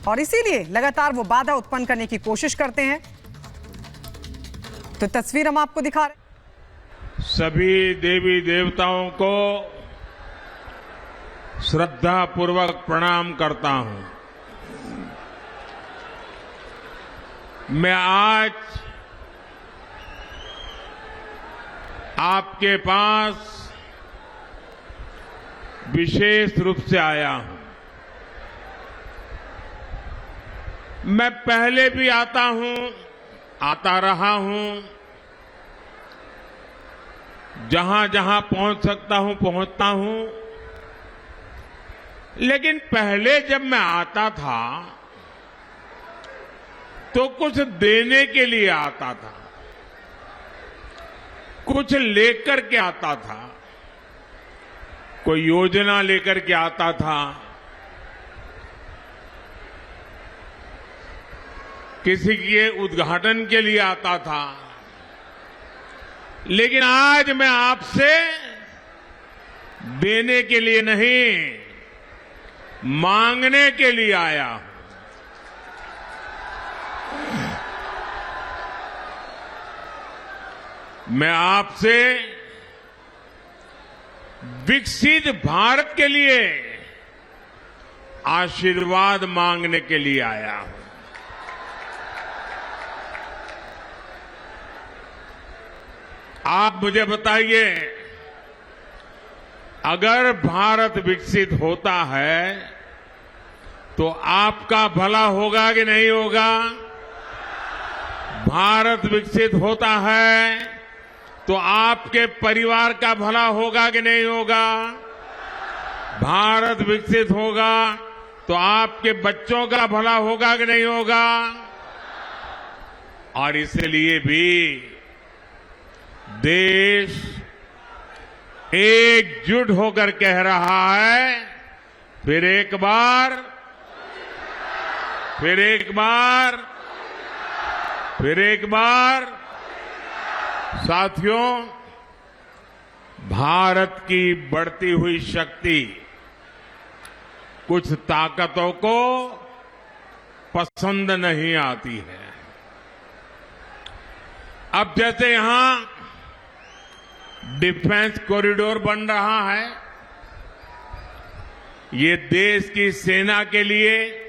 और इसीलिए लगातार वो बाधा उत्पन्न करने की कोशिश करते हैं। तो तस्वीर हम आपको दिखा रहे हैं। सभी देवी देवताओं को श्रद्धा पूर्वक प्रणाम करता हूं। मैं आज आपके पास विशेष रूप से आया हूं। मैं पहले भी आता रहा हूं। जहां जहां पहुंच सकता हूं पहुंचता हूं। लेकिन पहले जब मैं आता था तो कुछ देने के लिए आता था, कुछ लेकर के आता था, कोई योजना लेकर के आता था, किसी के उद्घाटन के लिए आता था। लेकिन आज मैं आपसे देने के लिए नहीं, मांगने के लिए आया हूं। मैं आपसे विकसित भारत के लिए आशीर्वाद मांगने के लिए आया हूं। आप मुझे बताइए, अगर भारत विकसित होता है तो आपका भला होगा कि नहीं होगा? भारत विकसित होता है तो आपके परिवार का भला होगा कि नहीं होगा? भारत विकसित होगा तो आपके बच्चों का भला होगा कि नहीं होगा? और इसलिए भी देश एकजुट होकर कह रहा है, फिर एक बार, फिर एक बार, फिर एक बार। साथियों, भारत की बढ़ती हुई शक्ति कुछ ताकतों को पसंद नहीं आती है। अब जैसे यहां डिफेंस कॉरिडोर बन रहा है, ये देश की सेना के लिए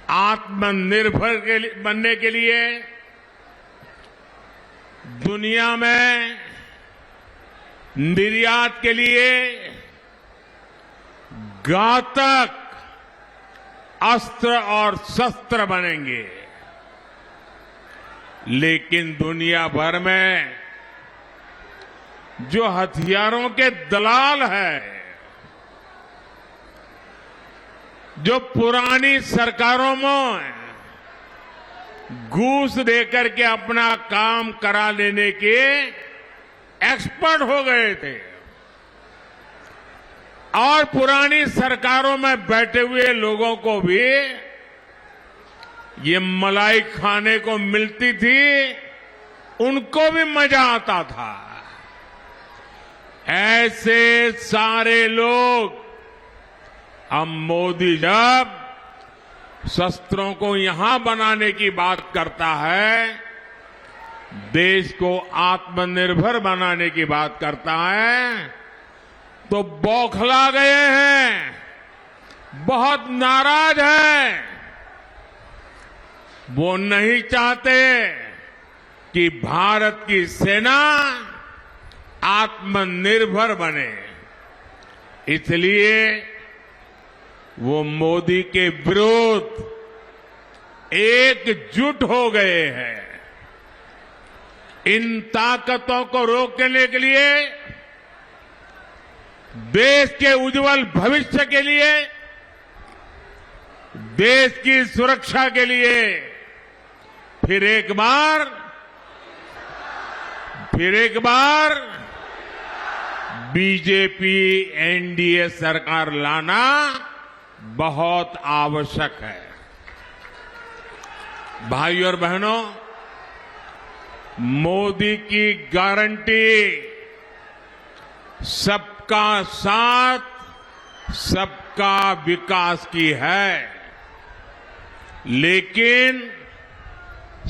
आत्मनिर्भर बनने के लिए दुनिया में निर्यात के लिए घातक अस्त्र और शस्त्र बनेंगे। लेकिन दुनिया भर में जो हथियारों के दलाल हैं, जो पुरानी सरकारों में घूस देकर के अपना काम करा लेने के एक्सपर्ट हो गए थे, और पुरानी सरकारों में बैठे हुए लोगों को भी ये मलाई खाने को मिलती थी, उनको भी मजा आता था। ऐसे सारे लोग, अब मोदी जब शस्त्रों को यहां बनाने की बात करता है, देश को आत्मनिर्भर बनाने की बात करता है, तो बौखला गए हैं, बहुत नाराज हैं। वो नहीं चाहते कि भारत की सेना आत्मनिर्भर बने। इसलिए वो मोदी के विरुद्ध एकजुट हो गए हैं। इन ताकतों को रोकने के लिए, देश के उज्जवल भविष्य के लिए, देश की सुरक्षा के लिए फिर एक बार बीजेपी एनडीए सरकार लाना बहुत आवश्यक है। भाई और बहनों, मोदी की गारंटी सबका साथ, सबका सबका विकास की है, लेकिन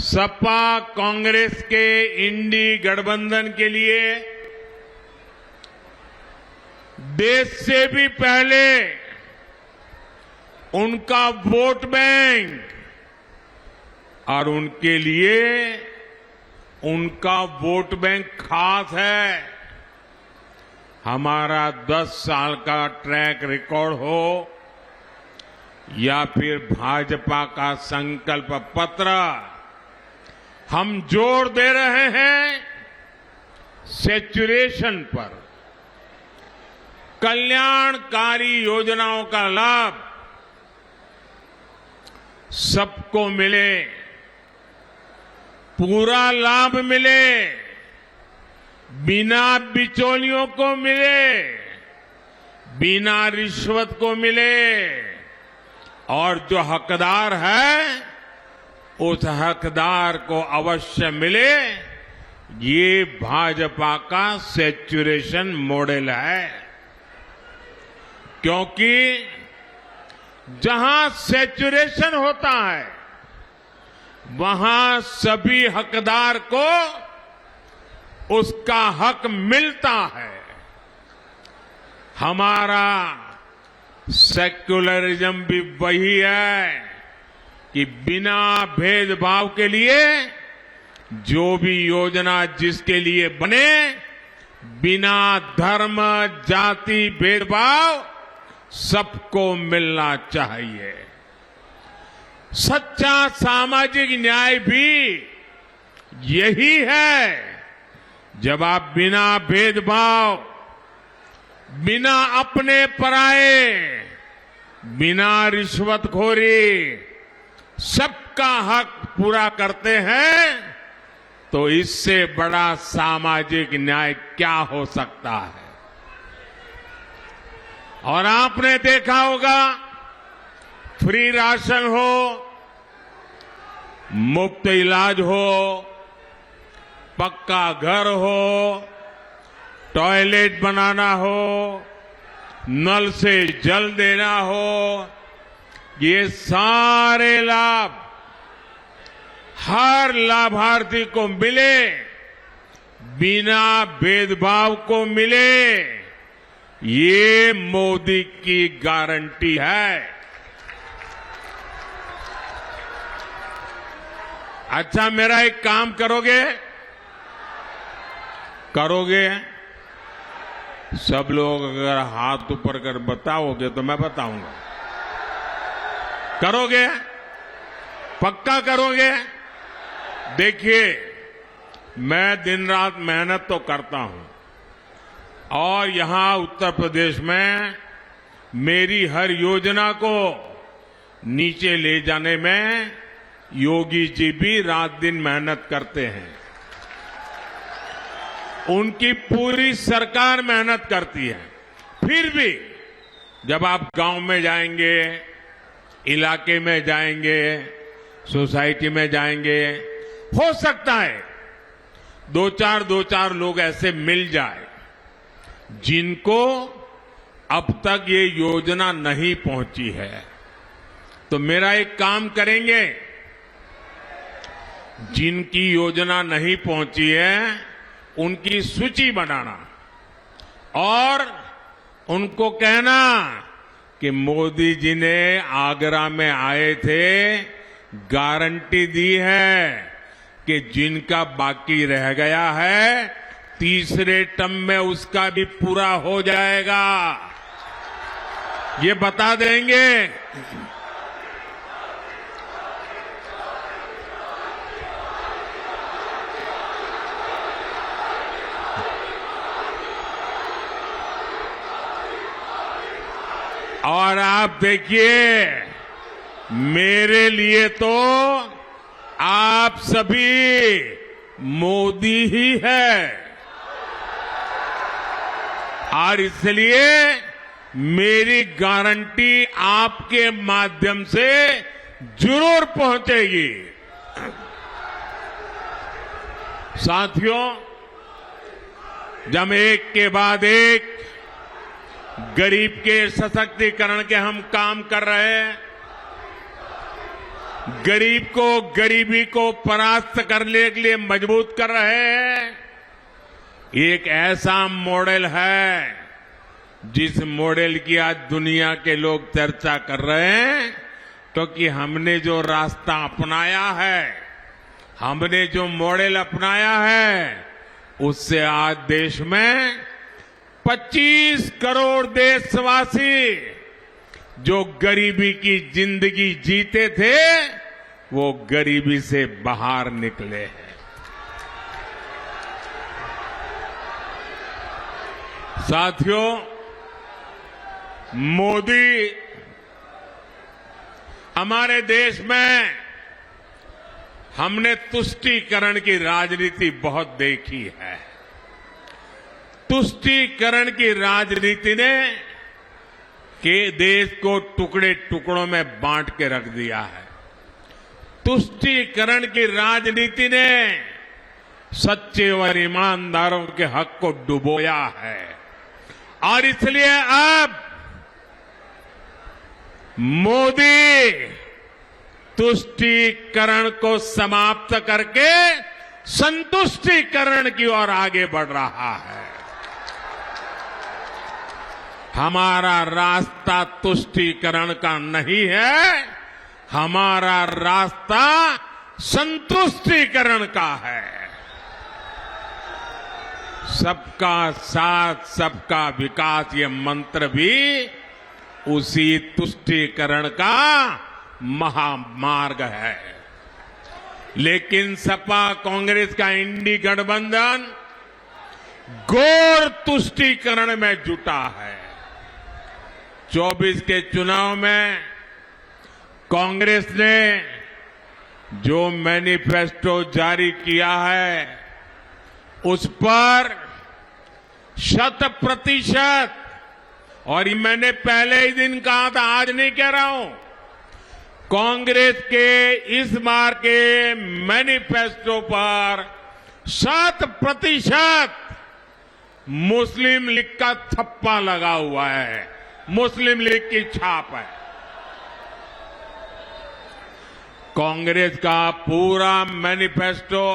सपा कांग्रेस के इंडी गठबंधन के लिए देश से भी पहले उनका वोट बैंक और उनके लिए उनका वोट बैंक खास है। हमारा 10 साल का ट्रैक रिकॉर्ड हो या फिर भाजपा का संकल्प पत्र, हम जोर दे रहे हैं सैचुरेशन पर। कल्याणकारी योजनाओं का लाभ सबको मिले, पूरा लाभ मिले, बिना बिचौलियों को मिले, बिना रिश्वत को मिले, और जो हकदार है उस हकदार को अवश्य मिले। ये भाजपा का सैचुरेशन मॉडल है, क्योंकि जहां सैचुरेशन होता है वहां सभी हकदार को उसका हक मिलता है। हमारा सेक्युलरिज्म भी वही है कि बिना भेदभाव के लिए जो भी योजना जिसके लिए बने, बिना धर्म जाति भेदभाव सबको मिलना चाहिए। सच्चा सामाजिक न्याय भी यही है, जब आप बिना भेदभाव, बिना अपने पराए, बिना रिश्वतखोरी सबका हक पूरा करते हैं, तो इससे बड़ा सामाजिक न्याय क्या हो सकता है। और आपने देखा होगा, फ्री राशन हो, मुफ्त इलाज हो, पक्का घर हो, टॉयलेट बनाना हो, नल से जल देना हो, ये सारे लाभ हर लाभार्थी को मिले, बिना भेदभाव को मिले, ये मोदी की गारंटी है। अच्छा, मेरा एक काम करोगे? करोगे? सब लोग अगर हाथ ऊपर कर बताओगे तो मैं बताऊंगा। करोगे? पक्का करोगे? देखिए, मैं दिन रात मेहनत तो करता हूं, और यहां उत्तर प्रदेश में मेरी हर योजना को नीचे ले जाने में योगी जी भी रात दिन मेहनत करते हैं। उनकी पूरी सरकार मेहनत करती है। फिर भी जब आप गांव में जाएंगे, इलाके में जाएंगे, सोसाइटी में जाएंगे, हो सकता है दो चार लोग ऐसे मिल जाए जिनको अब तक ये योजना नहीं पहुंची है। तो मेरा एक काम करेंगे, जिनकी योजना नहीं पहुंची है उनकी सूची बनाना और उनको कहना कि मोदी जी ने आगरा में आए थे, गारंटी दी है कि जिनका बाकी रह गया है तीसरे टर्म में उसका भी पूरा हो जाएगा। ये बता देंगे। और आप देखिए, मेरे लिए तो आप सभी मोदी ही है, और इसलिए मेरी गारंटी आपके माध्यम से जरूर पहुंचेगी। साथियों, जब एक के बाद एक गरीब के सशक्तिकरण के हम काम कर रहे हैं। गरीब को गरीबी को परास्त करने के लिए मजबूत कर रहे हैं। एक ऐसा मॉडल है जिस मॉडल की आज दुनिया के लोग चर्चा कर रहे हैं, क्योंकि हमने जो रास्ता अपनाया है, हमने जो मॉडल अपनाया है, उससे आज देश में 25 करोड़ देशवासी जो गरीबी की जिंदगी जीते थे, वो गरीबी से बाहर निकले हैं। साथियों, मोदी हमारे देश में हमने तुष्टीकरण की राजनीति बहुत देखी है। तुष्टीकरण की राजनीति ने के देश को टुकड़े टुकड़ों में बांट के रख दिया है। तुष्टीकरण की राजनीति ने सच्चे और ईमानदारों के हक को डुबोया है और इसलिए अब मोदी तुष्टीकरण को समाप्त करके संतुष्टीकरण की ओर आगे बढ़ रहा है। हमारा रास्ता तुष्टीकरण का नहीं है, हमारा रास्ता संतुष्टीकरण का है। सबका साथ सबका विकास ये मंत्र भी उसी तुष्टीकरण का महामार्ग है। लेकिन सपा कांग्रेस का इंडी गठबंधन घोर तुष्टीकरण में जुटा है। 24 के चुनाव में कांग्रेस ने जो मैनिफेस्टो जारी किया है, उस पर 100%, और मैंने पहले ही दिन कहा था, आज नहीं कह रहा हूं, कांग्रेस के इस बार के मैनिफेस्टो पर 100% मुस्लिम लीग का थप्पा लगा हुआ है, मुस्लिम लीग की छाप है। कांग्रेस का पूरा मैनिफेस्टो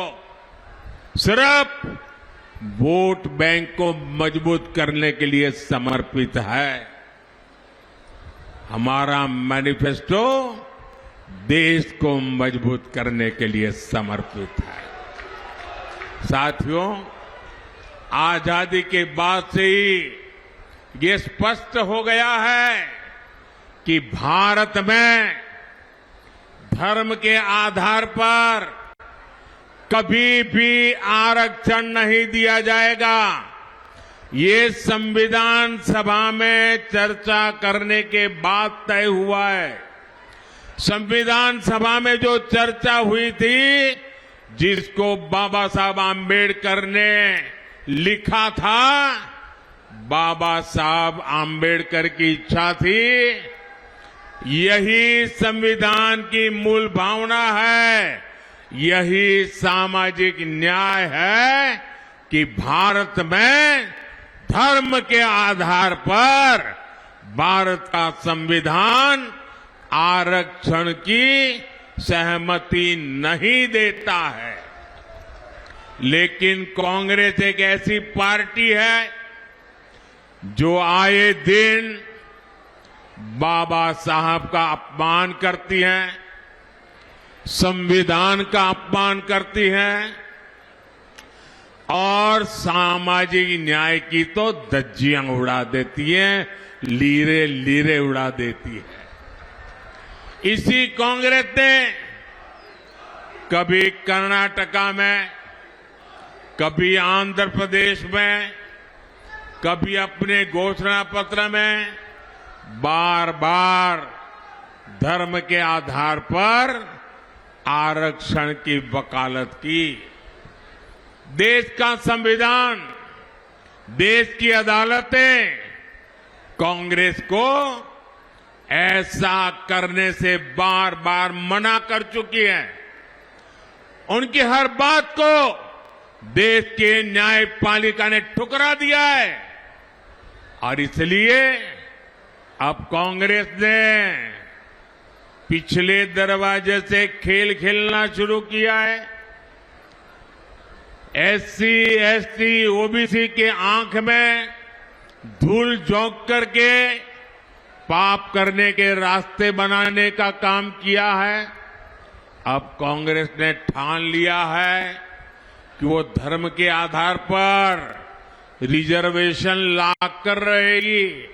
सिर्फ वोट बैंक को मजबूत करने के लिए समर्पित है। हमारा मैनिफेस्टो देश को मजबूत करने के लिए समर्पित है। साथियों, आजादी के बाद से ही ये स्पष्ट हो गया है कि भारत में धर्म के आधार पर कभी भी आरक्षण नहीं दिया जाएगा। ये संविधान सभा में चर्चा करने के बाद तय हुआ है। संविधान सभा में जो चर्चा हुई थी, जिसको बाबा साहब आम्बेडकर ने लिखा था, बाबा साहब आम्बेडकर की इच्छा थी, यही संविधान की मूल भावना है, यही सामाजिक न्याय है कि भारत में धर्म के आधार पर भारत का संविधान आरक्षण की सहमति नहीं देता है। लेकिन कांग्रेस एक ऐसी पार्टी है जो आए दिन बाबा साहब का अपमान करती है, संविधान का अपमान करती है और सामाजिक न्याय की तो धज्जियां उड़ा देती है, लीरे लीरे उड़ा देती है। इसी कांग्रेस ने कभी कर्नाटका में, कभी आंध्र प्रदेश में, कभी अपने घोषणा पत्र में बार बार धर्म के आधार पर आरक्षण की वकालत की। देश का संविधान, देश की अदालतें कांग्रेस को ऐसा करने से बार बार मना कर चुकी है। उनकी हर बात को देश के न्यायपालिका ने ठुकरा दिया है और इसलिए अब कांग्रेस ने पिछले दरवाजे से खेल खेलना शुरू किया है। एससी, एसटी, ओबीसी के आंख में धूल झोंक करके पाप करने के रास्ते बनाने का काम किया है। अब कांग्रेस ने ठान लिया है कि वो धर्म के आधार पर रिजर्वेशन लाकर रहेगी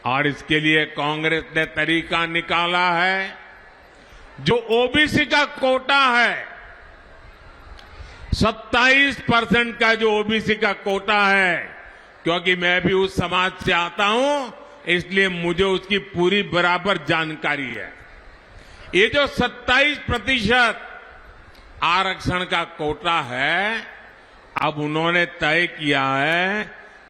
और इसके लिए कांग्रेस ने तरीका निकाला है। जो ओबीसी का कोटा है, 27% का जो ओबीसी का कोटा है, क्योंकि मैं भी उस समाज से आता हूं इसलिए मुझे उसकी पूरी बराबर जानकारी है। ये जो 27% आरक्षण का कोटा है, अब उन्होंने तय किया है